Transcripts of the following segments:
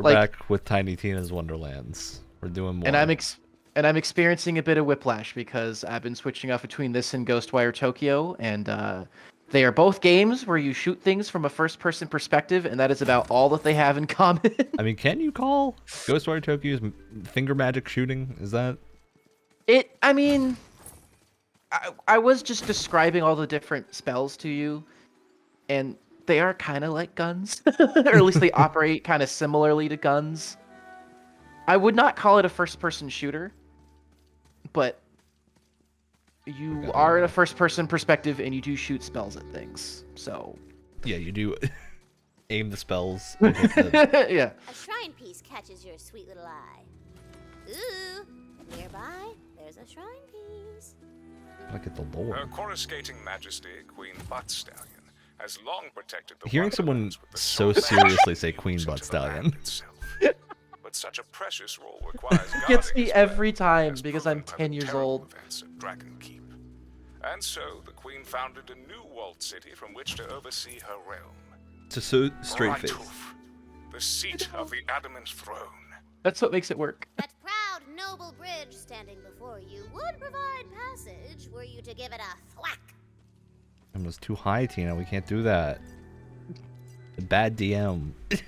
We're Like, back with Tiny Tina's Wonderlands. We're doing more. and I'm experiencing a bit of whiplash because I've been switching off between this and Ghostwire Tokyo, and they are both games where you shoot things from a first-person perspective, and that is about all that they have in common. I mean, can you call Ghostwire Tokyo's finger magic shooting? Is that? I mean, I was just describing all the different spells to you, and they are kind of like guns, or at least they operate kind of similarly to guns. I would not call it a first-person shooter, but you are in a first-person perspective, and you do shoot spells at things. So, yeah, you do aim the spells. And hit the... yeah. A shrine piece catches your sweet little eye. Ooh, nearby, there's a shrine piece. Look at the lore. Her coruscating majesty, Queen Butt Stallion, has long protected the Hearing someone Wonderlands with the so sole seriously say magic Queen used Butt into the land Stallion. itself. But such a precious role requires It gets me guarding its every realm, time as because proven I'm by 10 the years terrible old. events at Dragon Keep. And so the Queen founded a new walled city from which to oversee her realm. Just so straight face. Rytoof, the seat of the adamant throne. That's what makes it work. That proud, noble bridge standing before you would provide passage were you to give it a thwack. It was too high, Tina. We can't do that. A bad DM. Get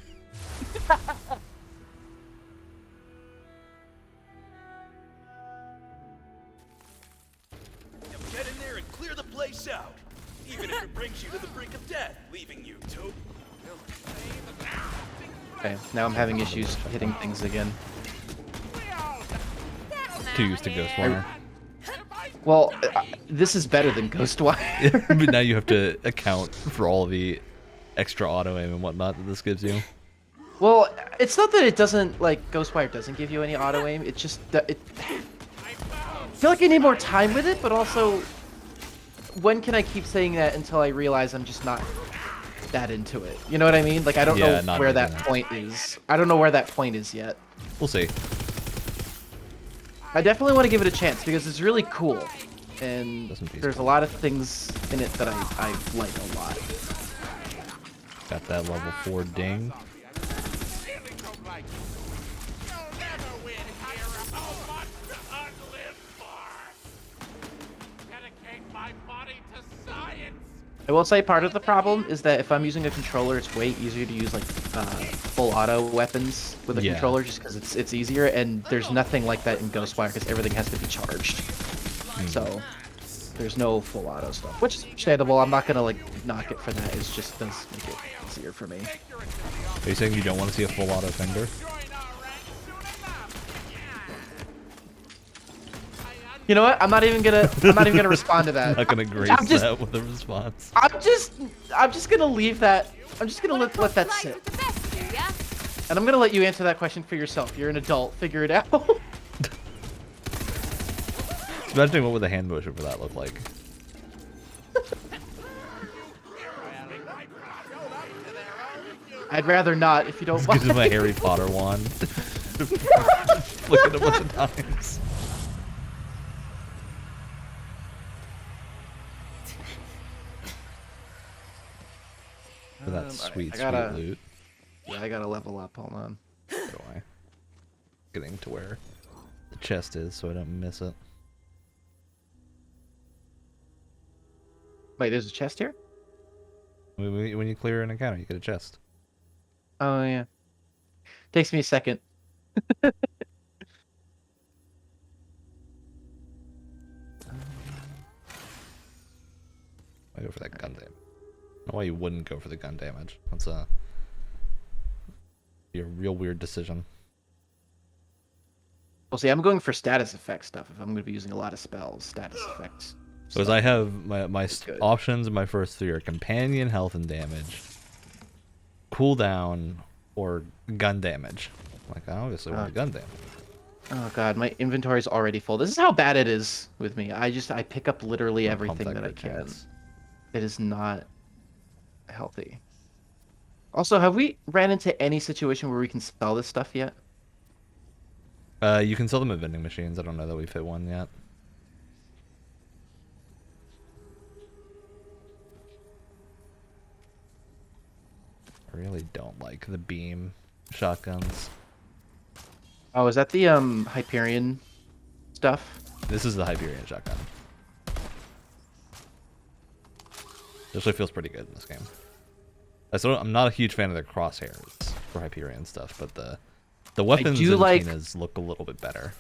in there and clear the place out, even if it brings you to the brink of death, leaving you to... Okay, now I'm having issues hitting things again. Too used to Ghostwire. Well, this is better than Ghostwire. But now you have to account for all the extra auto aim and whatnot that this gives you. Well, it's not that it doesn't, like, Ghostwire doesn't give you any auto aim, it's just that I feel like I need more time with it, but also, when can I keep saying that until I realize I'm just not that into it? You know what I mean? Like, I don't know not where that into it. point is. I don't know where that point is yet. We'll see. I definitely want to give it a chance because it's really cool, and Doesn't be there's a lot of things in it that I like a lot. Got that level 4 ding. I will say part of the problem is that if I'm using a controller, it's way easier to use like full auto weapons with a controller just because it's easier, and there's nothing like that in Ghostwire because everything has to be charged. So there's no full auto stuff, which is understandable. I'm not gonna like knock it for that. It just does make it easier for me. Are you saying you don't want to see a full auto fender? You know what? I'm not even gonna respond to that. I'm not gonna grace that with a response. I'm just gonna leave that. I'm just gonna let that sit. And I'm gonna let you answer that question for yourself. You're an adult. Figure it out. Imagining what would the hand motion for that look like. I'd rather not, if you don't This mind. gives him my Harry Potter wand. Flick it a bunch of times. For that sweet loot. Yeah, I gotta level up. Hold on. So do I. Getting to where the chest is so I don't miss it. Wait, there's a chest here? When you clear an encounter, you get a chest. Oh, yeah. Takes me a second. I go for that gun damage. I don't know why you wouldn't go for the gun damage. That's be a real weird decision. Well, see, I'm going for status effect stuff if I'm going to be using a lot of spells. Status effects. Because I have my good. options in my first 3 are companion, health and damage, cooldown, or gun damage. Like, I obviously want the gun damage. Oh god, my inventory's already full. This is how bad it is with me. I pick up literally everything that I can. It is not healthy. Also, have we ran into any situation where we can sell this stuff yet? You can sell them at vending machines. I don't know that we've hit one yet. I really don't like the beam shotguns. Oh, is that the Hyperion stuff? This is the Hyperion shotgun. It actually feels pretty good in this game. I'm not a huge fan of the crosshairs for Hyperion stuff, but the weapons in Tina's look a little bit better.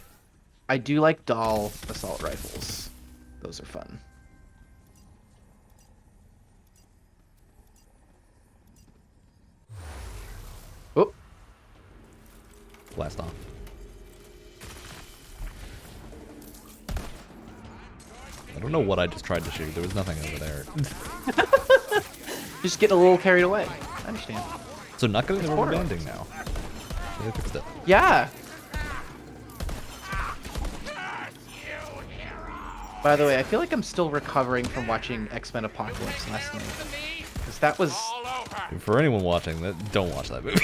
I do like doll assault rifles. Those are fun. Oh. Blast off. I don't know what I just tried to shoot. There was nothing over there. Just getting a little carried away. I understand. So not getting the rubber banding now. They fixed it. Yeah. By the way, I feel like I'm still recovering from watching X-Men Apocalypse last night. Because that was... For anyone watching, don't watch that movie.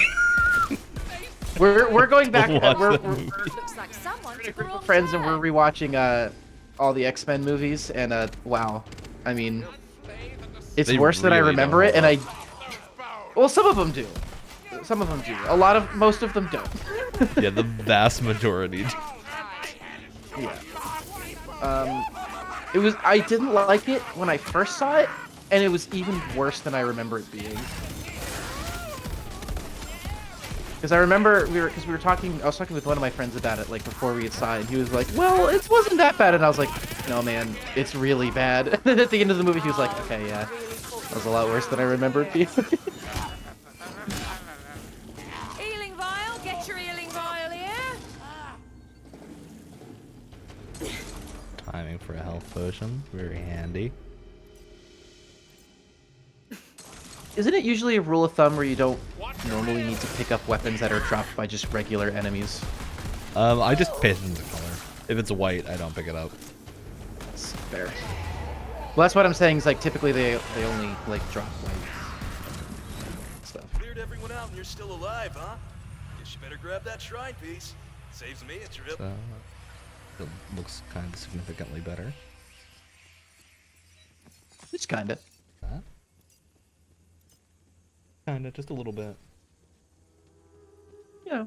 We're going back... We're Looks like someone took a wrong friends and turn. we're rewatching all the X-Men movies, and wow. I mean, it's They worse than I really remember don't it, and I... Well, some of them do. Some of them do. Most of them don't. Yeah, the vast majority. Yeah. I didn't like it when I first saw it, and it was even worse than I remember it being. Because I remember I was talking with one of my friends about it, like, before we had saw it, and he was like, well, it wasn't that bad, and I was like, no, man, it's really bad. And then at the end of the movie, he was like, okay, yeah, that was a lot worse than I remember it being. Healing vial, get your healing vial here. Timing for a health potion. Very handy. Isn't it usually a rule of thumb where you don't normally need to pick up weapons that are dropped by just regular enemies? I just pay attention to color. If it's white, I don't pick it up. That's fair. Well, that's what I'm saying is, like, typically they only, like, drop white stuff. Cleared everyone out and you're still alive, huh? Guess you better grab that shrine piece. Saves me a trip. It looks kind of significantly better. It's kinda. Kinda, just a little bit. Yeah.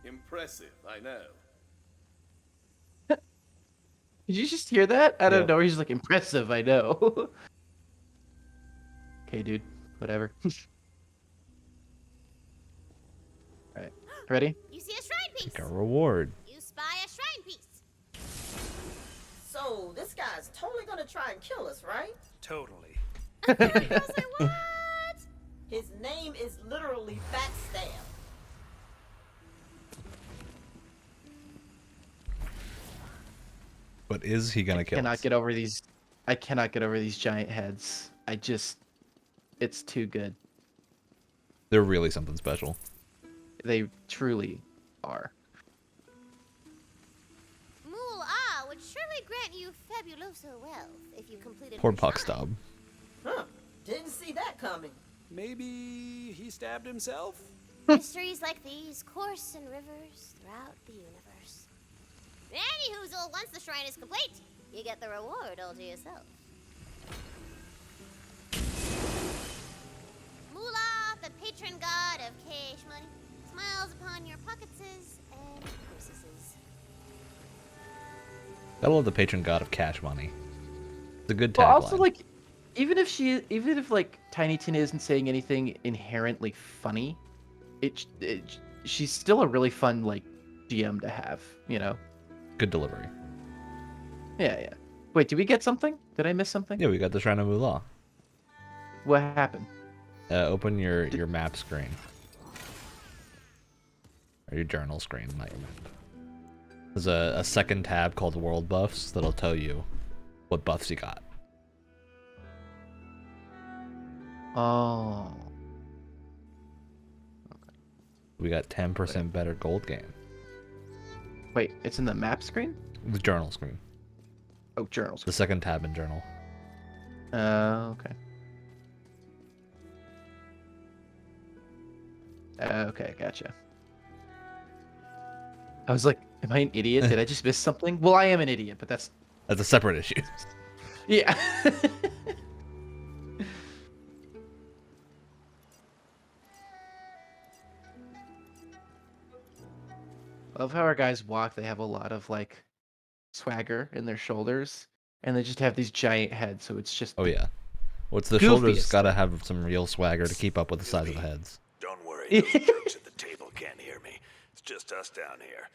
Impressive, I know. Did you just hear that? I don't Yeah. know. He's like, impressive, I know. Okay, dude. Whatever. Alright. Ready? You see a shrine piece. Like a reward. You spy a shrine piece. So, this guy's totally gonna try and kill us, right? Totally. I was like, what? His name is literally Backstab. But is he gonna kill us? I cannot get over these giant heads. It's too good. They're really something special. They truly are. Moolah would surely grant you fabuloso wealth if you completed Poor her Puckstop. shrine. Huh. Didn't see that coming. Maybe he stabbed himself? Mysteries like these course in rivers throughout the universe. Anyhoozle, once the shrine is complete, you get the reward all to yourself. Moolah, the patron god of cash money, smiles upon your pockets and purses. Gotta love the patron god of cash money. It's a good tagline. Well, also, like, even if like Tiny Tina isn't saying anything inherently funny, she's still a really fun, like, GM to have, you know? Good delivery. Yeah. Wait, did we get something? Did I miss something? Yeah, we got the Shrine of Moolah. What happened? Open your map screen. Or your journal screen, not your map. There's a second tab called World Buffs that'll tell you what buffs you got. Oh. We got 10% better gold game. Wait, it's in the map screen? The journal screen. Oh, journals. The second tab in journal. Okay. Okay, gotcha. I was like, am I an idiot? Did I just miss something? Well, I am an idiot, but that's... That's a separate issue. Yeah. Love how our guys walk. They have a lot of like swagger in their shoulders, and they just have these giant heads. So it's just Oh yeah. What's the goofiest shoulders got to thing. have some real swagger to keep up with the size of the heads. Don't worry, those jerks at the table can't hear me. It's just us down here.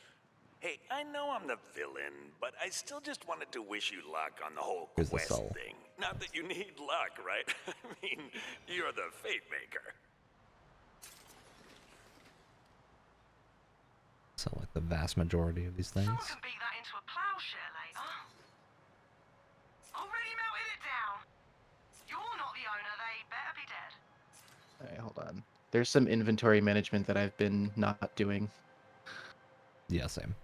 Hey, I know I'm the villain, but I still just wanted to wish you luck on the whole Here's the quest soul. thing. Not that you need luck, right? I mean, you're the fate maker. So like the vast majority of these things. Someone can beat that into a plowshare later. Already melted it down. You're not the owner, they better be dead. All right, hold on. There's some inventory management that I've been not doing. Yeah, same.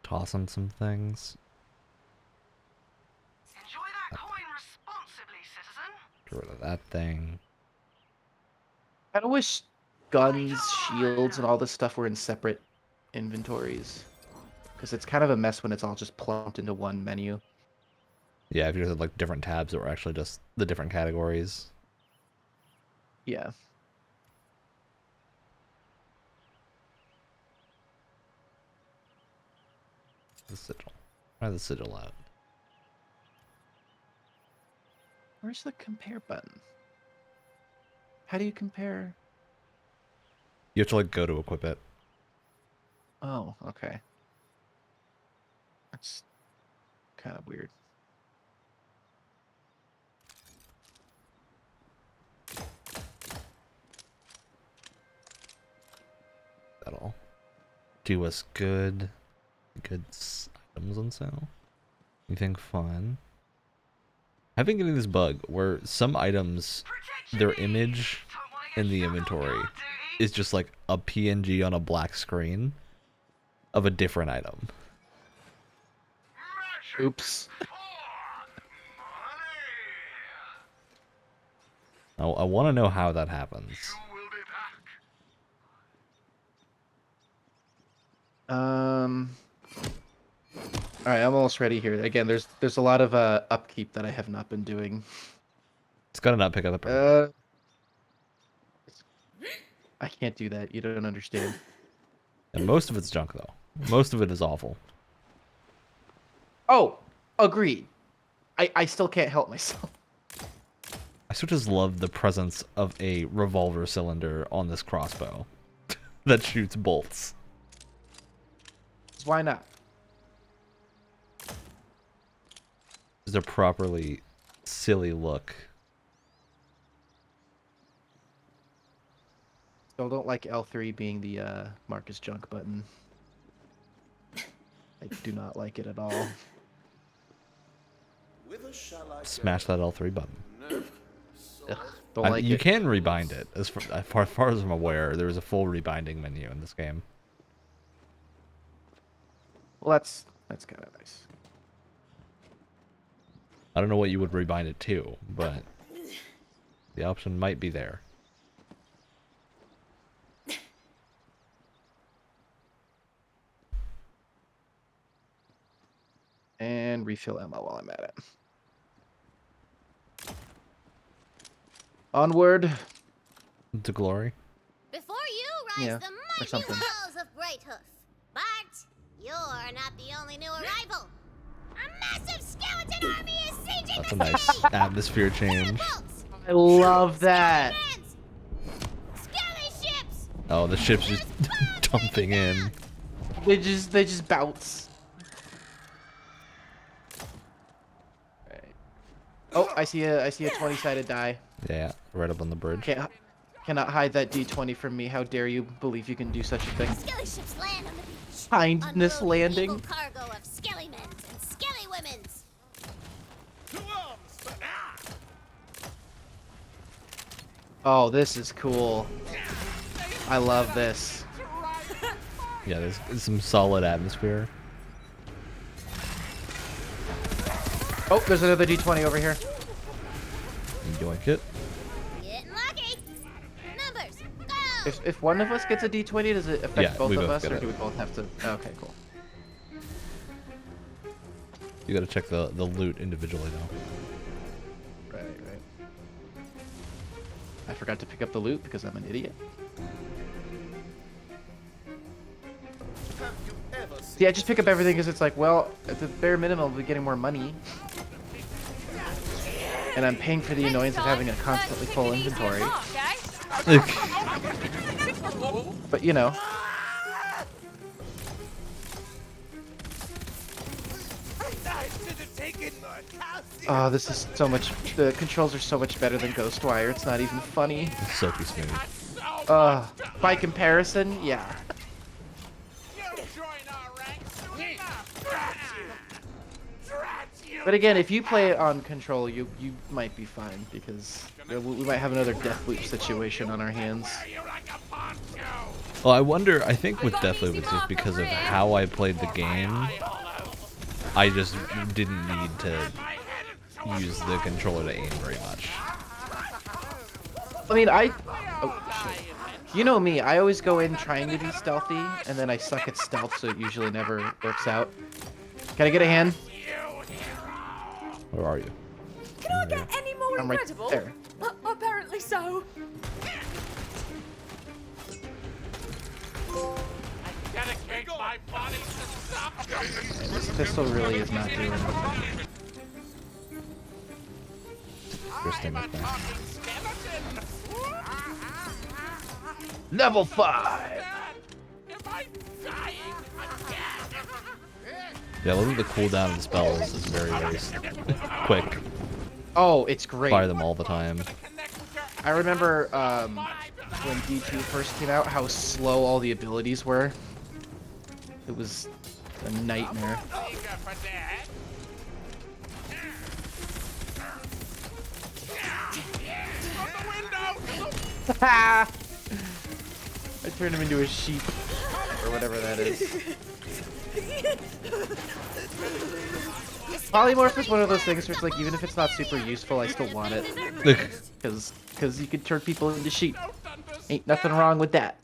Tossing some things. Enjoy that coin responsibly, citizen. Get rid of that thing. I kind of wish guns, shields, and all this stuff were in separate inventories, because it's kind of a mess when it's all just plumped into one menu. Yeah, if you had like different tabs that were actually just the different categories. Yeah. The sigil. Try the sigil out. Where's the compare button? How do you compare? You have to like go to equip it. Oh, okay. That's kind of weird. That'll do us good. Good items on sale. Anything fun? I've been getting this bug where some items, their image in the inventory is just like a PNG on a black screen of a different item. Oops. I want to know how that happens. All right, I'm almost ready here. Again, there's a lot of upkeep that I have not been doing. It's gotta not pick up the perk. I can't do that. You don't understand. And most of it's junk though. Most of it is awful. Oh, agreed. I still can't help myself. I still just love the presence of a revolver cylinder on this crossbow that shoots bolts. Why not? It's a properly silly look. Still don't like L3 being the Marcus junk button. I do not like it at all. Smash that L3 button. Ugh, don't like you it. can rebind it. As far as I'm aware, there is a full rebinding menu in this game. Well, that's kind of nice. I don't know what you would rebind it to, but the option might be there. And refill ammo while I'm at it. Onward. To glory. Before you rise Yeah, the or mighty something. walls of Brighthoof. But you're not the only new arrival. A massive skeleton army is sieging That's a the nice city. atmosphere change. Catapults, I love that. cannons, skelly ships. Oh, the ship's just dumping in. They just bounce. Right. Oh, I see a 20-sided die. Yeah, right up on the bridge. Cannot hide that D20 from me. How dare you believe you can do such a thing? Skelly ships land on the beach. Kindness Unload landing. evil cargo of skelly men's and skelly women's. Oh, this is cool. I love this. Yeah, there's some solid atmosphere. Oh, there's another D20 over here. Yoink it. Getting lucky. Numbers, go. If one of us gets a D20, does it affect Yeah, both we of both us, get or it. do we both have to? Okay, cool. You gotta check the loot individually though. Right. I forgot to pick up the loot because I'm an idiot. See, I just pick up everything because it's like, well, at the bare minimum, I'll be getting more money. And I'm paying for the annoyance of having a constantly full inventory. But, you know. Oh, this is so much. The controls are so much better than Ghostwire. It's not even funny. It's silky smooth. By comparison, yeah. But again, if you play it on control, you might be fine because we might have another Deathloop situation on our hands. Well, I wonder. I think with Deathloop, it's just because of how I played the game. I just didn't need to use the controller to aim very much. I mean, oh, shit. You know me, I always go in trying to be stealthy, and then I suck at stealth, so it usually never works out. Can I get a hand? Where are you? Can I get any more I'm right incredible? there. Apparently so. This pistol really is not doing anything. Interesting. Level 5! Yeah, look at the cooldown of the spells is very, very quick. Oh, it's great. Fire them all the time. I remember when D2 first came out, how slow all the abilities were. It was a nightmare. I turned him into a sheep, or whatever that is. Polymorph is one of those things where it's like, even if it's not super useful, I still want it. Because you can turn people into sheep. Ain't nothing wrong with that.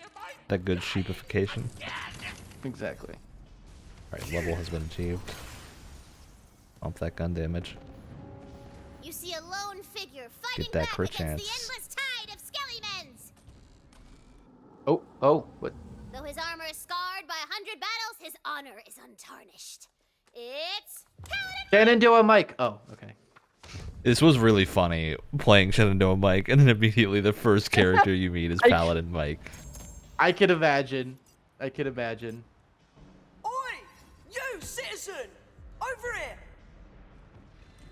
That good sheepification. Exactly. Alright, level has been achieved. Bump that gun damage. You see a lone figure fighting Get that back crit against the chance. endless tide of Skellymens. Oh, what? Though his armor is scarred by 100 battles, his honor is untarnished. It's Shenandoah Mike. Oh, okay. This was really funny, playing Shenandoah Mike, and then immediately the first character you meet is Paladin Mike. I could imagine. I could imagine. Oi! You, citizen! Over here!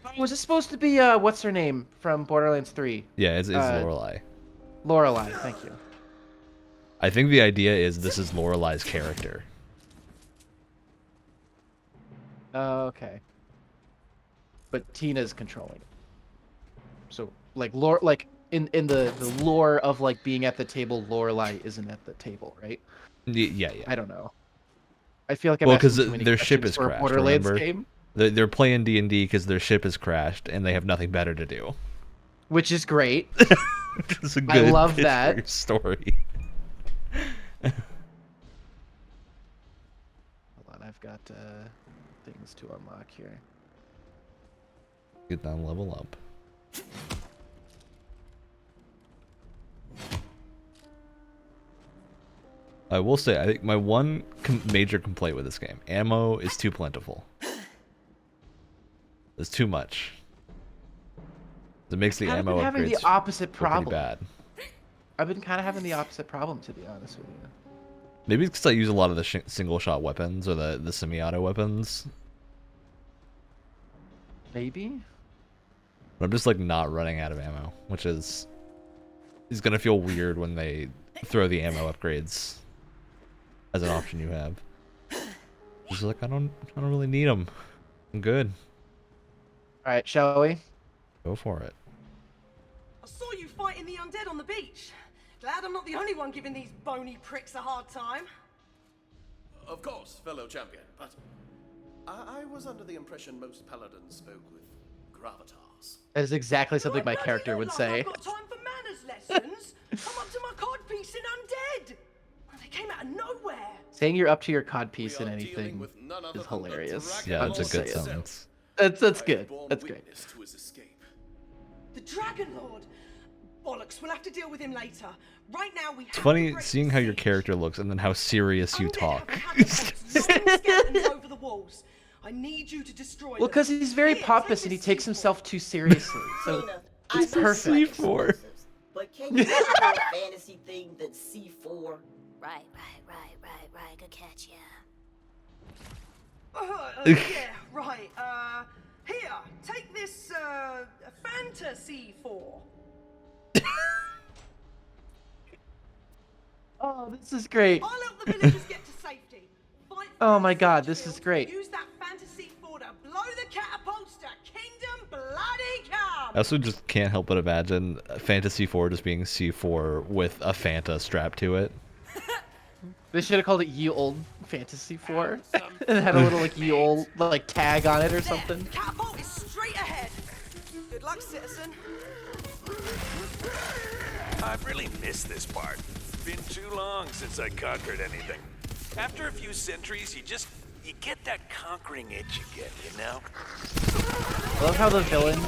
Oh, was this supposed to be, what's her name from Borderlands 3? Yeah, it's Lorelei. Lorelei, thank you. I think the idea is this is Lorelei's character. Okay. But Tina's controlling it. So, like, like in the lore of, like, being at the table, Lorelei isn't at the table, right? Yeah. I don't know. I feel like I'm Well, asking because too many their ship questions is for a crashed, Borderlands remember? game. They're playing D&D because their ship is crashed, and they have nothing better to do. Which is great. It's a good I love pitch that. for your story. Hold on, I've got things to unlock here. Get down, level up. I will say, I think my one major complaint with this game, ammo is too plentiful. There's too much. It makes the I've ammo been having upgrades the opposite feel pretty problem. bad. I've been kind of having the opposite problem, to be honest with you. Maybe it's because I use a lot of the single-shot weapons or the semi-auto weapons. Maybe? But I'm just like not running out of ammo, which is gonna feel weird when they throw the ammo upgrades as an option you have. Just like I don't really need them. I'm good. All right, shall we? Go for it. I saw you fighting the undead on the beach. Glad I'm not the only one giving these bony pricks a hard time. Of course, fellow champion, but I was under the impression most paladins spoke with gravitas. That is exactly something my Bloody character look would like say. I've got time for manners lessons. Come up to my cod piece in undead. They came out of nowhere. Saying you're up to your codpiece in We are anything dealing with none other is than the hilarious. dragon Yeah, I'm it's a just good saying. sentence. That's I have good. borne That's great. witness to his escape. The Dragon Lord. bollocks. We'll have to deal with him later. Right now we It's funny seeing how your character looks and then how serious you talk. skeletons over the walls. I need you to destroy Well, them. because he's very Here, pompous take and he this takes C4. himself too seriously. So Tina, it's I know perfect. you like C4. explosives, but can you make a more fantasy thing than C4? Right. Good catch, yeah. Yeah, right. Here, take this, fantasy 4. Oh, this is great. I'll help the villagers get to safety. Fight Oh for my the god, Switchfield. this is great. Use that fantasy 4 to blow the catapults to Kingdom Bloody Come. I also just can't help but imagine Fantasy 4 just being C4 with a Fanta strapped to it. They should have called it Ye Old Fantasy 4 and had a little like Ye Old like tag on it or something. There, catapult is straight ahead. Good luck, citizen. I've really missed this part. It's been too long since I conquered anything. After a few centuries, you get that conquering itch again, you know? I love how the villain,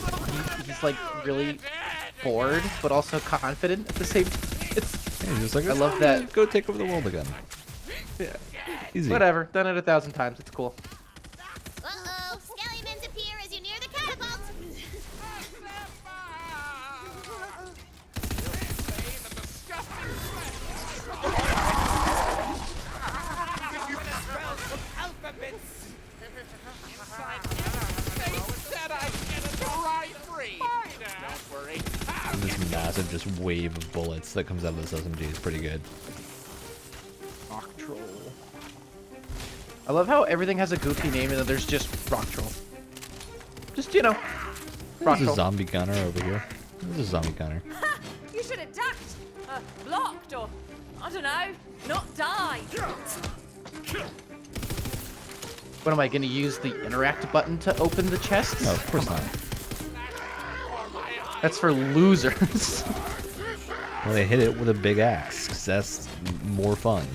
he's like really bored, but also confident at the same time. Yeah, he's just like, I love that. Go take over the world again. Yeah, easy. Whatever, done it 1,000 times, it's cool. Uh-oh, skeletons appear as you near the catapult. And this massive just wave of bullets that comes out of this SMG is pretty good. Rock Troll. I love how everything has a goofy name and then there's just Rock Troll. Just, you know, Rock There's a Troll. zombie gunner over here. There's a zombie gunner. You should have ducked, blocked, or I don't know, not died. What am I going to use the interact button to open the chest? No, of course not. That's for losers. Well, they hit it with a big axe, 'cause that's more fun.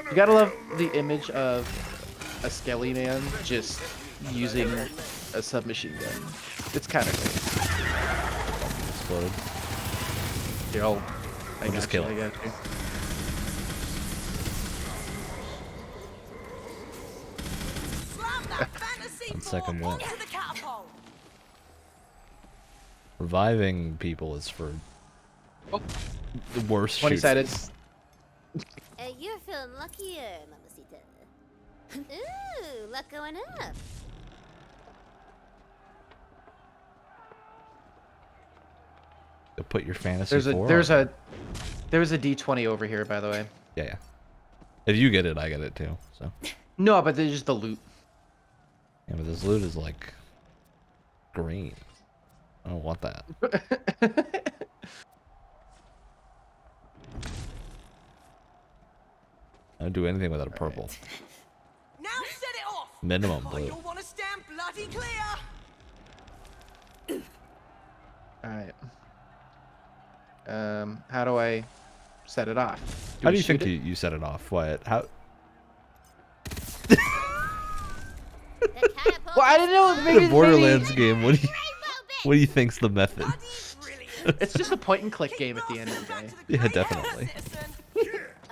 You gotta love the image of a skelly man just using a submachine gun. It's kind of great. Exploded. Here, I just got kill you, I it. got you. Slam that fantasy 4 second win. onto the catapult. Reviving people is for the worst 20-sided. shooters. You're feeling luckier, Mamacita. Ooh, luck going up. To put your fantasy There's a 4 there's on. a D20 over here, by the way. Yeah. If you get it, I get it too. So No, but there's just the loot. yeah, but this loot is like green. I don't want that. I don't do anything without a purple. Now set it off. Minimum Oh, blue. you'll want to stand bloody clear. Alright. How do I set it off? How we do you shoot think it? you set it off, Wyatt? How? The catapult Well, I didn't know. is Maybe, The Borderlands maybe game. What do you? rainbow bit. What do you think's the method? Bloody brilliant. it's just a point and click game at the end of the day. Yeah, definitely.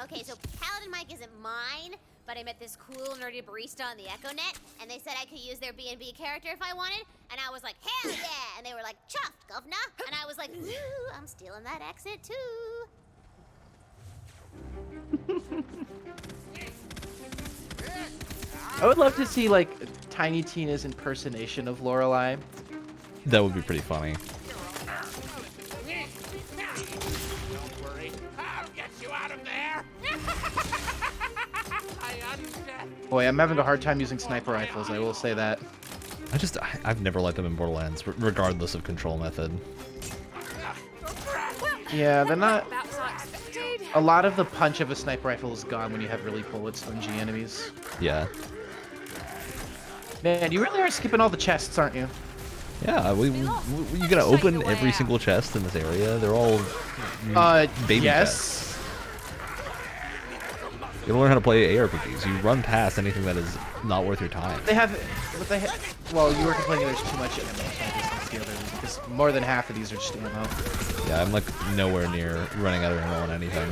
Okay, so Paladin Mike isn't mine, but I met this cool nerdy barista on the EchoNet, and they said I could use their B&B character if I wanted, and I was like, hell yeah! And they were like, chuffed, governor! And I was like, ooh, I'm stealing that accent too. I would love to see like Tiny Tina's impersonation of Lorelai. That would be pretty funny. Don't worry, I'll get you out of there. Boy, I'm having a hard time using sniper rifles. I will say that. I've never liked them in Borderlands, regardless of control method. Yeah, they're not. That was unexpected. A lot of the punch of a sniper rifle is gone when you have really bullet spongy enemies. Yeah. Man, you really are skipping all the chests, aren't you? Yeah, you gotta open every single chest in this area. They're all baby chests. Yes. You don't learn how to play ARPGs. You run past anything that is not worth your time. Well, you were complaining there's too much ammo. So I guess that's the other reason. Because more than half of thes are just ammo. Yeah, I'm like nowhere near running out of ammo on anything.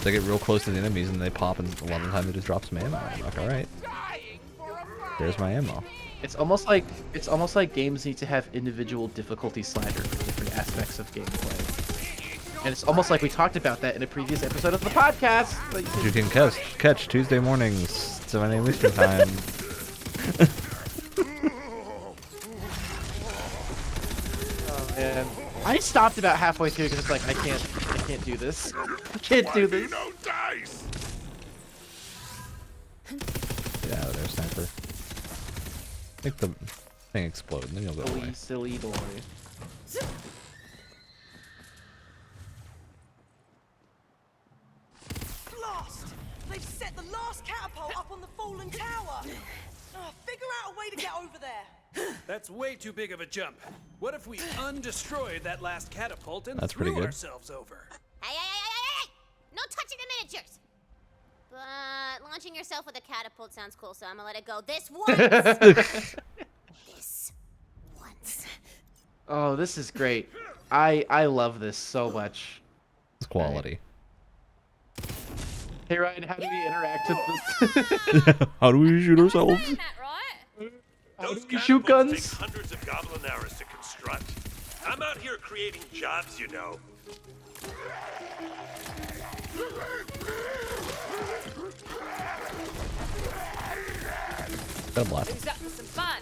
They get real close to the enemies and they pop, and a lot of the time they just drop some ammo. I'm like, all right, there's my ammo. It's almost like games need to have individual difficulty slider for different aspects of gameplay. And it's almost like we talked about that in a previous episode of the podcast. You can catch Tuesday mornings, 7 a.m. Eastern time. Oh man, I stopped about halfway through because it's like I can't do this. I can't do this. Get out of there, sniper. Make the thing explode, and then you'll go away. Silly boy. Blast! They've set the last catapult up on the fallen tower. Figure out a way to get over there. That's way too big of a jump. What if we undestroyed that last catapult and That's pretty threw good. ourselves over? Hey! No touching the miniatures! But launching yourself with a catapult sounds cool, so I'm gonna let it go this once. This once. Oh, this is great. I love this so much. It's quality. Hey Ryan, how do we interact with this? How do we shoot ourselves? Saying that right? Those you shoot catapults guns? take hundreds of goblin hours to construct. I'm out here creating jobs, you know. Gotta blast him. Who's up for some fun?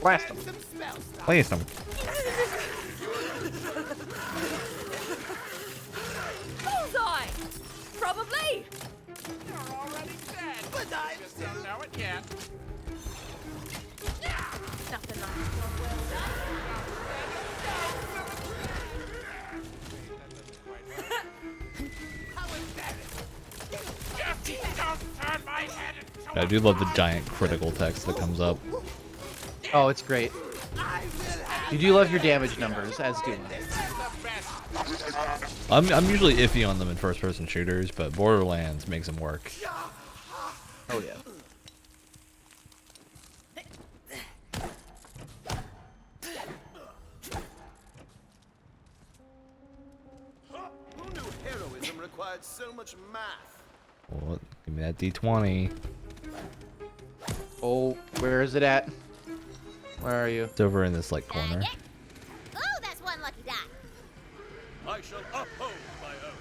Blast him. Blast him. Bullseye! Probably! You're already dead. But I just don't know it yet. Nothing like a job well done. Don't turn my head into I do love the giant critical text that comes up. Oh, it's great. You do love your damage numbers, as do I. I'm usually iffy on them in first-person shooters, but Borderlands makes them work. Oh yeah. Who knew heroism required so much math? Well, give me that D20. Oh, where is it at? Where are you? It's over in this like corner. Oh, that's one lucky dot. I shall uphold my oath.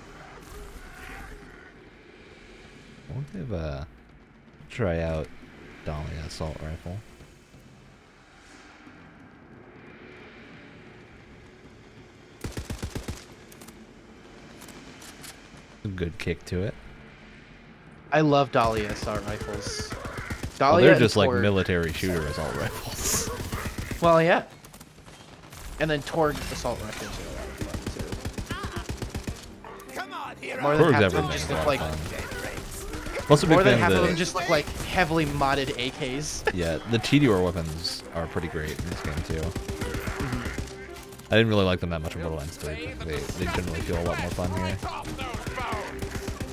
We'll give a try out Dahlia assault rifle. A good kick to it. I love Dahlia assault rifles. Well, Dahlia they're and just like Torg. military shooter assault rifles. Well, yeah. And then Torg assault rifles are a lot of fun too. Come on, hero. More than Torg's half of them everything. just is a look lot like of fun. Also, a big more than fan half of of the, them just look like heavily modded AKs. yeah, the Cheetor weapons are pretty great in this game too. I didn't really like them that much in Borderlands 3, but they generally feel a lot more fun here.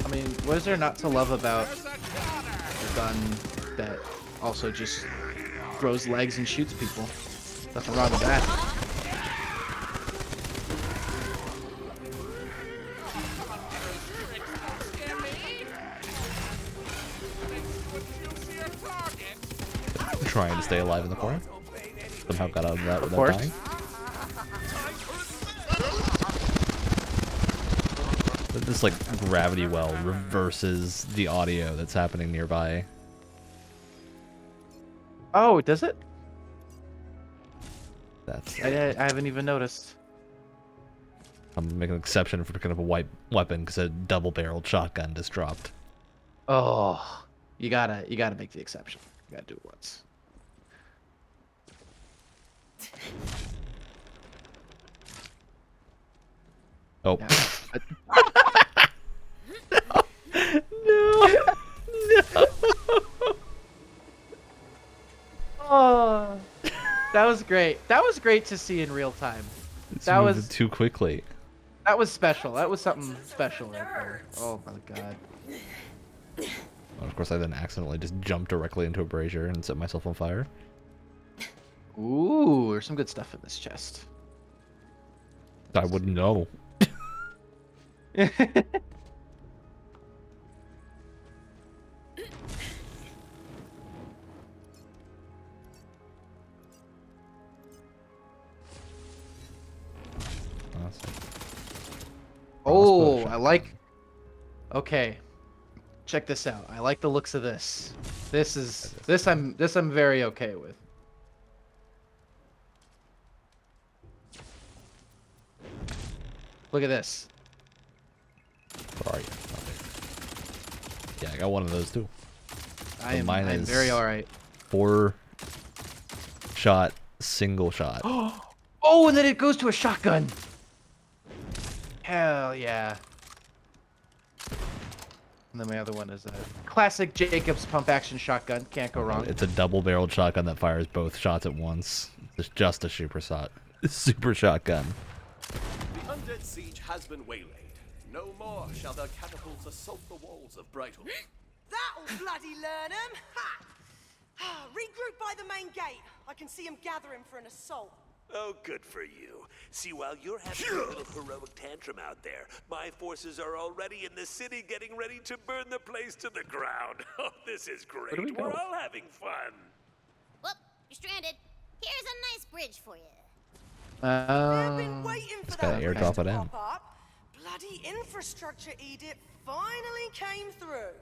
I mean, what is there not to love about a gun that also just grows legs and shoots people? Nothing wrong with that. Trying to stay alive in the corner. Somehow got out of that without course. dying. But this like gravity well reverses the audio that's happening nearby. Oh, does it? That's I haven't even noticed. I'm making an exception for kind of a white weapon because a double-barreled shotgun just dropped. Oh, you gotta make the exception. You gotta do it once. Oh. Now, No. oh, that was great. That was great to see in real time. It's That moving was too quickly. That was special. That was something special right there. Oh my god. Well, of course, I then accidentally just jumped directly into a brazier and set myself on fire. Ooh, there's some good stuff in this chest. I wouldn't know. Oh, I like. Okay, check this out. I like the looks of this. This I'm very okay with. Look at this. Where are you? Yeah, I got one of those too. I'm is very alright. 4-shot, single shot. Oh, and then it goes to a shotgun. Hell yeah. And then my other one is a classic Jacobs pump action shotgun. Can't go wrong. It's a double-barreled shotgun that fires both shots at once. It's just a super shot. Super shotgun. The undead siege has been waylaid. No more shall their catapults assault the walls of Brighton. That'll bloody learn 'em. Ha! Regroup by the main gate. I can see 'em gathering for an assault. Oh, good for you. See, while you're having a little heroic tantrum out there, my forces are already in the city getting ready to burn the place to the ground. Oh, this is great. We're all having fun. Whoop, you're stranded. Here's a nice bridge for you. They've been waiting for that bridge airdrop to it in. pop up. Bloody infrastructure edict finally came through.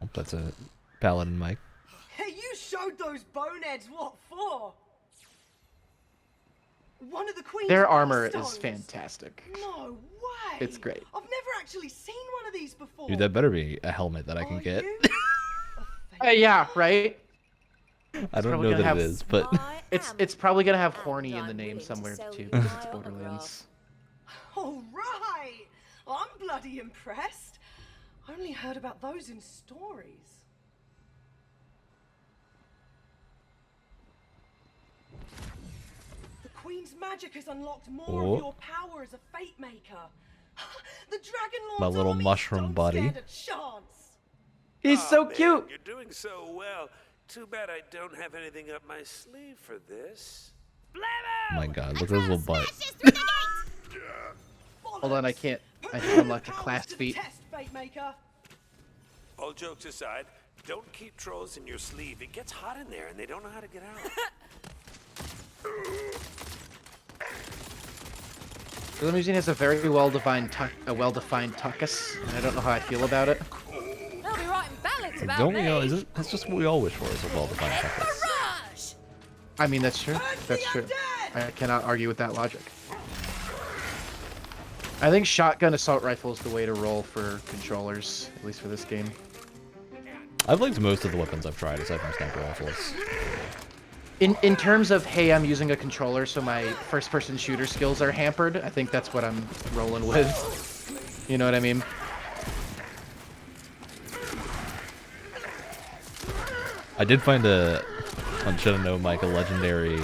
Oh, that's a paladin mic. Hey, you showed those boneheads what for? One of the queen's Their armor is stones. fantastic. No way. It's great. I've never actually seen one of these before. Dude, that better be a helmet that I can get. Yeah, right. I don't know that it is, but it's probably gonna have horny in the name somewhere too. Because it's Borderlands. All right. I'm bloody impressed. I only heard about those in stories. The Queen's magic has unlocked more of your power as a fate maker. The Dragon Lord's my little armies mushroom don't buddy. stand a chance. He's so Man, cute. you're doing so well. Too bad I don't have anything up my sleeve for this. Oh my god, look at his little butt. Hold on, I can't. I have unlocked a class feat. Fate maker. All jokes aside, don't keep trolls in your sleeve. It gets hot in there and they don't know how to get out. The limousine has a very well-defined tuchus, and I don't know how I feel about it. They'll be writing ballads about Don't me. we all? Is it? That's just what we all wish for. Is a well-defined tuchus. Barrage! I mean, that's true. That's true. I cannot argue with that logic. I think shotgun assault rifle is the way to roll for controllers, at least for this game. I've liked most of the weapons I've tried, aside from sniper rifles. In terms of, hey, I'm using a controller, so my first-person shooter skills are hampered, I think that's what I'm rolling with. You know what I mean? I did find on Should I Know Mike, a legendary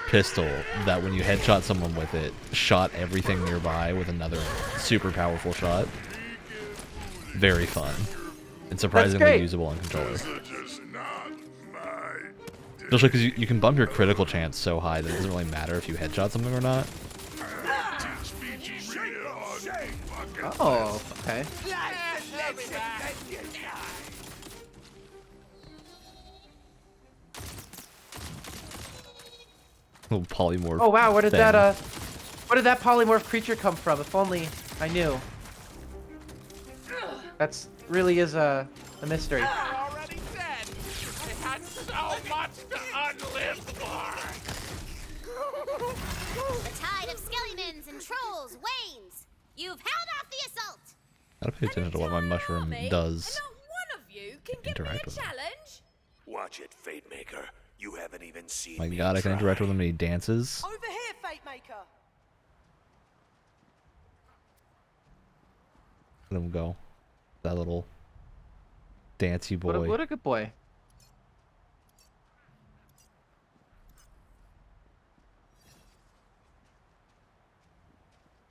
pistol that when you headshot someone with it, shot everything nearby with another super powerful shot. Very fun. And surprisingly usable on controller. Especially because you can bump your critical chance so high that it doesn't really matter if you headshot something or not. Oh, okay. Little polymorph. Oh wow, where did thing. where did that polymorph creature come from? If only I knew. That's really is a mystery. Already dead. I had so much to unlive for. The tide of skeletons and trolls wanes. You've held off the assault. Gotta pay attention to what my mushroom does. And not one of you can give me Interact a with it. challenge. Watch it, Fate Maker. You haven't even seen My me god, I can try. interact with him and he dances. Over here, Fate maker. Let him go. That little dancey boy. What a good boy.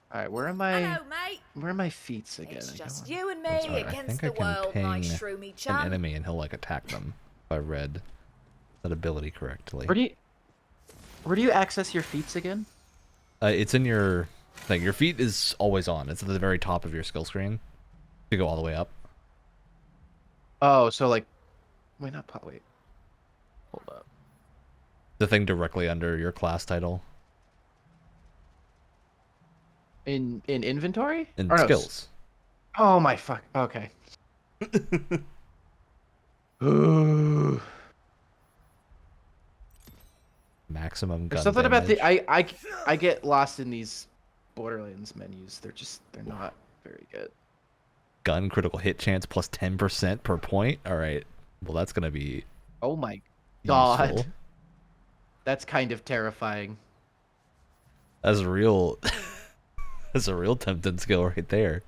All right, where am Hello, I? mate. Where are my feats again? It's I just don't- you and me That's alright. I against think the I can world, my ping shroomy an chum. enemy and he'll like attack them if I read that ability correctly. Where do you access your feats again? It's in your thing. Your feat is always on. It's at the very top of your skill screen. You go all the way up. Oh, so like, wait, wait. Hold up. The thing directly under your class title. In inventory? In Or no, skills. Oh my fuck. Okay. Ooh. Maximum gun There's something about damage. the I get lost in these Borderlands menus. They're not very good. Gun critical hit chance plus 10% per point. All right. Well, that's gonna be. Oh my god. Useful. That's kind of terrifying. That's a real. That's a real tempting skill right there.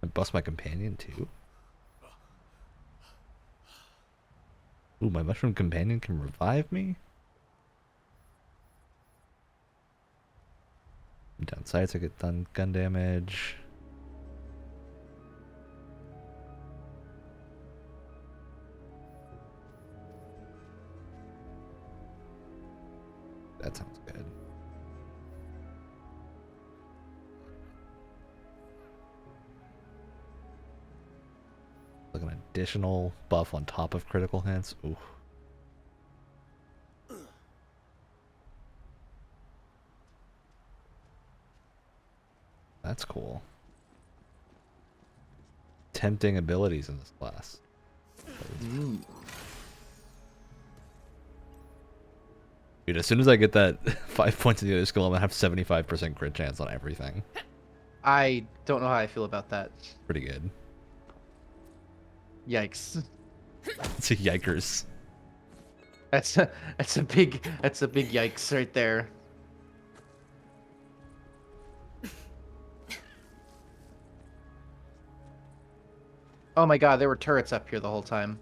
I bust my companion too. Ooh, my mushroom companion can revive me. Down sights, I get done gun damage. That sounds good. Like an additional buff on top of critical hits. Ooh. That's cool. Tempting abilities in this class. Dude, as soon as I get that 5 points in the other skill, I'm gonna have 75% crit chance on everything. I don't know how I feel about that. Pretty good. Yikes. It's a yikers. That's a big yikes right there. Oh my god, there were turrets up here the whole time.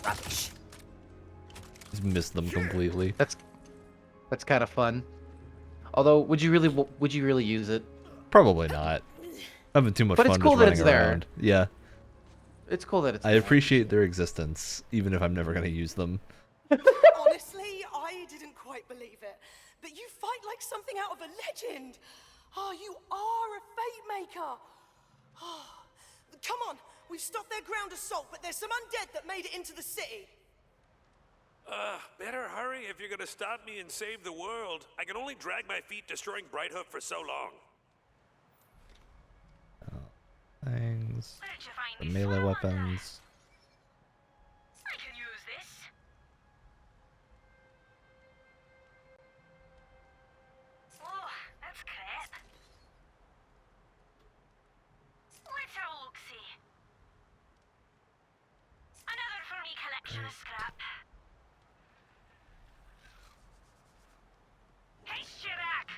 Rubbish. Just missed them completely. That's kind of fun. Although, would you really use it? Probably not. I'm having too much But fun it's cool just that running it's there. around. Yeah. It's cool that it's I there. appreciate their existence, even if I'm never gonna use them. Honestly, I didn't quite believe it. But you fight like something out of a legend. Oh, you are a fate maker. Oh, come on, we've stopped their ground assault, but there's some undead that made it into the city. Better hurry if you're gonna stop me and save the world. I can only drag my feet destroying Brighthoof for so long. Things. The melee weapons. I can use this. Oh, that's crap. Let's have a look-see. Another for me collection of scrap. Haste you back.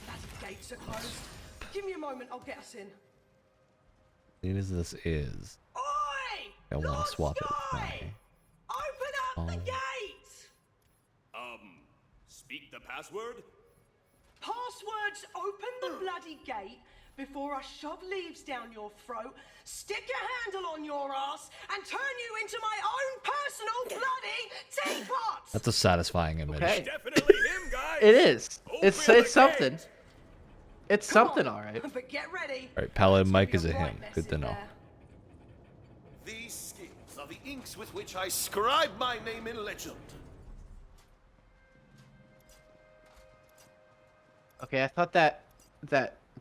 Bloody gates are closed. Give me a moment, I'll get us in. Seeing as this is, Oi! I want Lord to swap it with Sky! Open up the gate! Speak the password? Passwords open the bloody gate before I shove leaves down your throat, stick a handle on your ass, and turn you into my own personal bloody teapot! That's a satisfying image. Okay. Definitely him, guys. It is. Open It's the something. gate. It's something, all right. But get ready. Alright, Paladin Mike is a him. Good to know. These skills are the inks with which I scribe my name in legend. Okay, I thought that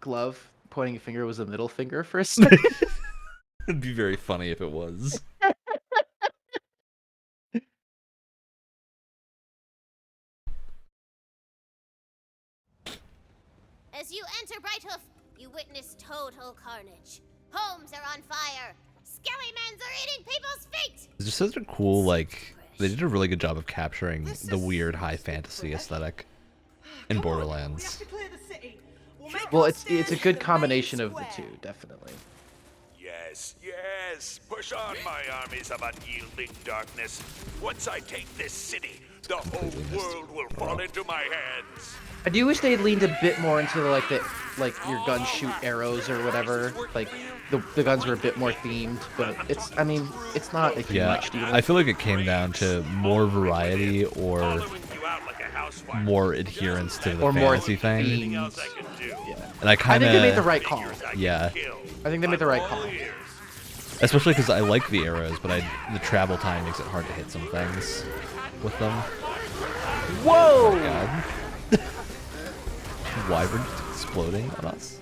glove pointing a finger was a middle finger for a second. It'd be very funny if it was. As you enter Brighthoof, you witness total carnage. Homes are on fire. Skelly-mans are eating people's feet. It's just such a cool, like, they did a really good job of capturing the weird high fantasy aesthetic in Borderlands. Well, it's a good combination of the two, definitely. Yes, yes. Push on, my armies of unyielding darkness. Once I take this city, The whole world will fall into my hands. I do wish they had leaned a bit more into like your guns shoot arrows or whatever. Like the guns were a bit more themed, but I mean it's not a huge deal. I feel like it came down to more variety or more adherence to the or more fantasy thing. themes. And I kind of think they made the right call. Yeah. I think they made the right call. Especially because I like the arrows, but the travel time makes it hard to hit some things with them. Whoa! Oh my God. Wyvern just exploding on us.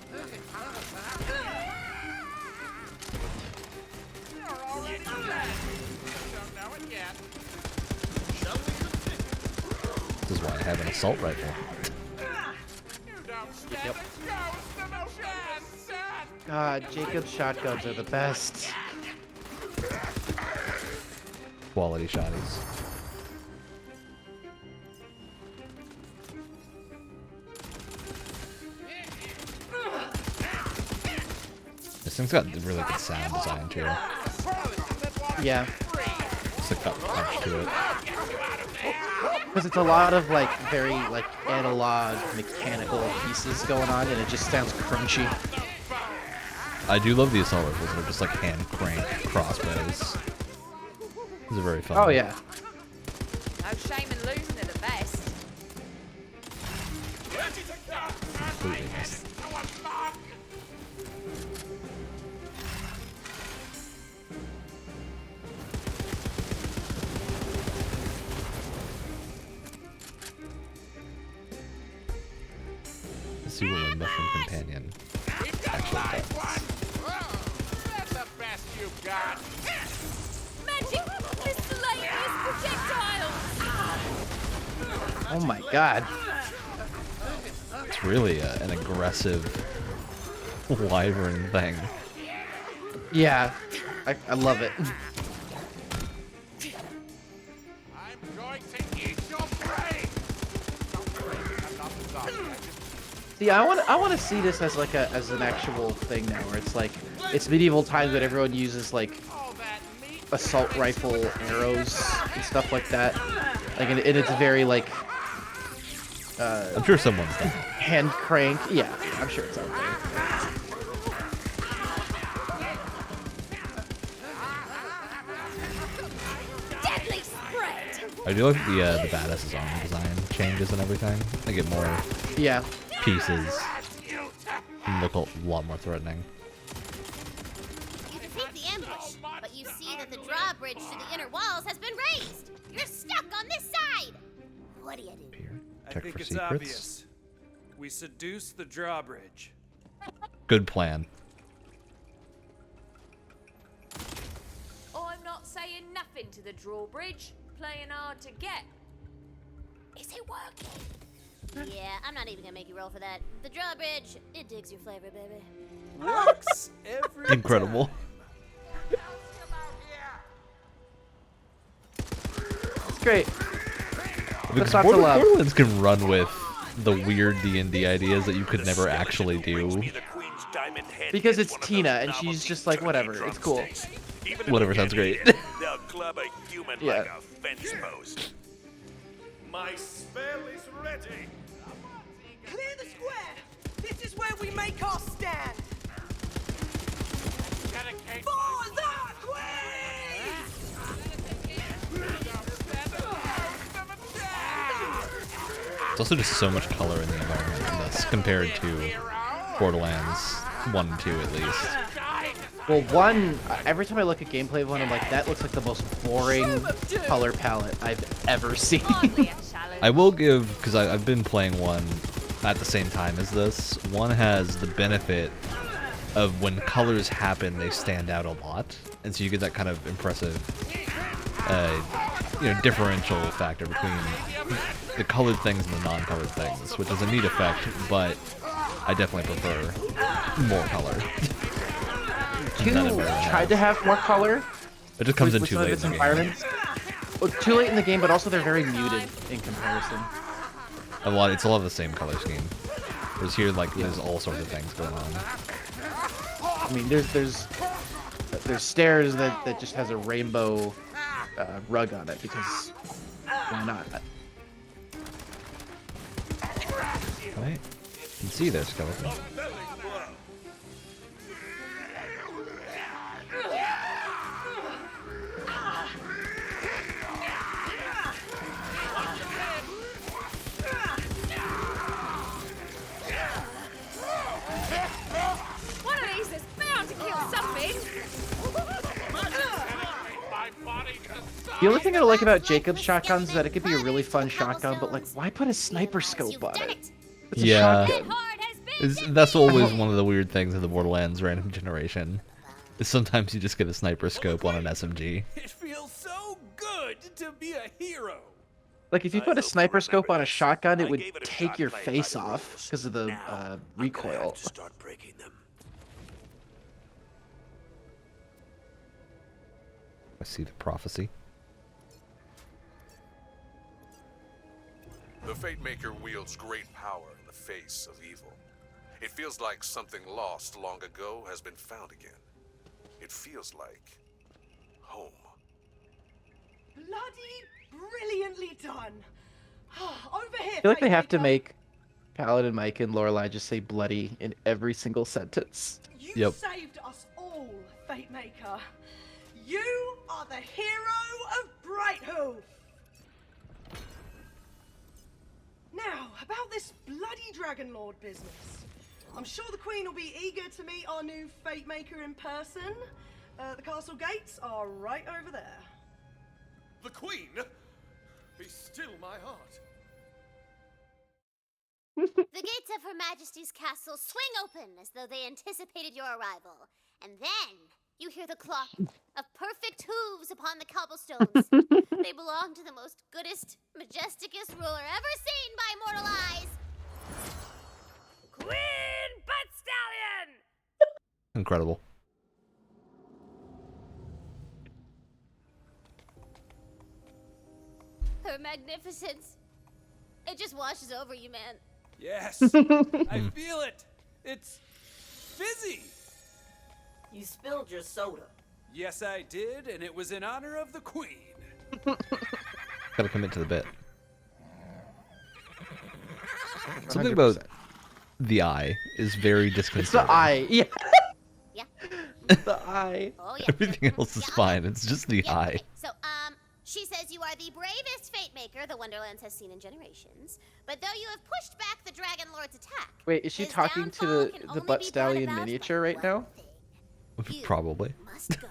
This is why I have an assault rifle. Yep. God, Jacob's shotguns are the best. Quality shotties. This thing's got really good sound design too. Yeah. It's like got punch to it. Because it's a lot of like very like analog mechanical pieces going on, and it just sounds crunchy. I do love the assault rifles. They're just like hand crank crossbows. These are very fun. Oh yeah. No shame in losing at the best. Completely missed. Let's see what my mushroom companion actually does. That's the best you've got. Magic! Miscellaneous projectiles! Oh my God. It's really an aggressive wyvern thing. Yeah, I love it. I'm going to eat your brain. See, I want to see this as like as an actual thing now, where it's like it's medieval times, but everyone uses like assault rifle arrows and stuff like that. Like, and it's very like. I'm sure someone's done it. Hand crank. Yeah, I'm sure it's out there. Deadly spread! I do like the badass's armor design changes and everything. They get more pieces and look a lot more threatening. You defeat the ambush, but you see that the drawbridge to the inner walls has been raised. You're stuck on this side. What do you do? I Check think for it's secrets. obvious. We seduce the drawbridge. Good plan. I'm not saying nothing to the drawbridge. Playing hard to get. Is it working? Yeah, I'm not even gonna make you roll for that. The drawbridge, it digs your flavor, baby. Works every Incredible. It's great. Because lots of love. Borderlands can run with the weird D&D ideas that you could never actually do. Because it's Tina, and she's just like, whatever, it's cool. Whatever, sounds great. They'll club a human Yeah. like a fence post. My spell is ready. Clear the square! This is where we make our stand! For the Queen! It's also just so much color in the environment in this compared to Borderlands 1 and 2 at least. Well, one, every time I look at gameplay of one, I'm like, that looks like the most boring color palette I've ever seen. I will give, because I've been playing one at the same time as this, one has the benefit of when colors happen, they stand out a lot. And so you get that kind of impressive, differential factor between the colored things and the non-colored things, which is a neat effect, but I definitely prefer more color. 2 tried to have more color. It just comes in with too some of late its in the environments. Well, too late in the game, but also they're very muted in comparison. It's a lot of the same color scheme. Whereas here, there's all sorts of things going on. I mean, there's stairs that just has a rainbow rug on it because Why not? Right? You can see their skeleton. One of these is bound to kill something. The only thing I like about Jacob's shotguns is that it could be a really fun shotgun, but like, why put a sniper scope on it? It's a Yeah. shotgun. That's always one of the weird things of the Borderlands random generation. Is sometimes you just get a sniper scope on an SMG. It feels so good to be a hero. Like, if you put a sniper scope on a shotgun, it would take your face off because of the recoil. Start breaking them. I see the prophecy. The Fate Maker wields great power in the face of evil. It feels like something lost long ago has been found again. It feels like home. Bloody brilliantly done. Over here. I feel like they Fate have to Maker. make Paladin Mike and Lorelei just say bloody in every single sentence. You Yep. saved us all, Fate Maker. You are the hero of Brighthoof. Now, about this bloody Dragon Lord business. I'm sure the Queen will be eager to meet our new Fate Maker in person. The castle gates are right over there. The Queen? Be still my heart. The gates of Her Majesty's castle swing open as though they anticipated your arrival. And then you hear the clop of perfect hooves upon the cobblestones. They belong to the most goodest, majesticest ruler ever seen by mortal eyes. Queen Butt Stallion! Incredible. Her magnificence. It just washes over you, man. Yes, I feel it. It's fizzy. You spilled your soda. Yes, I did, and it was in honor of the Queen. Gotta commit to the bit. Something about the eye is very It's disconcerting. the eye. Yeah. Yeah. The eye. Oh, yeah. Everything else is fine. It's just the Yeah, eye. okay. So, she says you are the bravest Fate Maker the Wonderlands has seen in generations. But though you have pushed back the Dragon Lord's attack, Wait, is she his talking to downfall can the only butt be stallion brought about miniature by right now? one thing. You Probably. must go.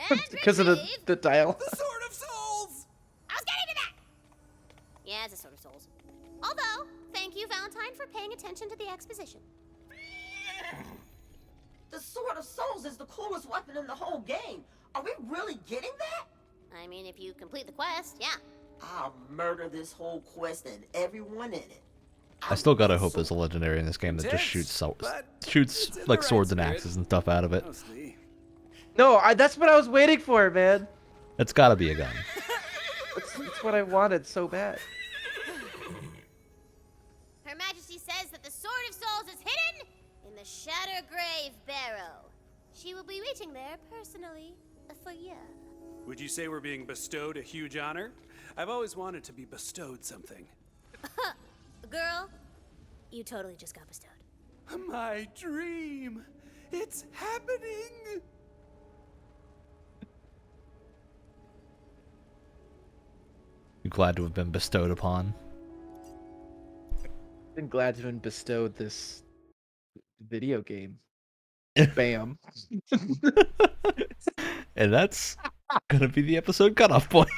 And Because of the retrieve- dial. The Sword of Souls! I was getting to that! Yeah, it's a Sword of Souls. Although, thank you, Valentine, for paying attention to the exposition. The Sword of Souls is the coolest weapon in the whole game. Are we really getting that? I mean, if you complete the quest, yeah. I'll murder this whole quest and everyone in it. I still gotta hope there's a legendary in this game that just shoots shoots like swords and axes and stuff out of it. Mostly. No, that's what I was waiting for, man. It's gotta be a gun. That's what I wanted so bad. Her Majesty says that the Sword of Souls is hidden in the Shattergrave Barrow. She will be reaching there personally for you. Would you say we're being bestowed a huge honor? I've always wanted to be bestowed something. Girl, you totally just got bestowed. My dream! It's happening! You're glad to have been bestowed upon. Been glad to have been bestowed this video game. Bam. And that's gonna be the episode cutoff point.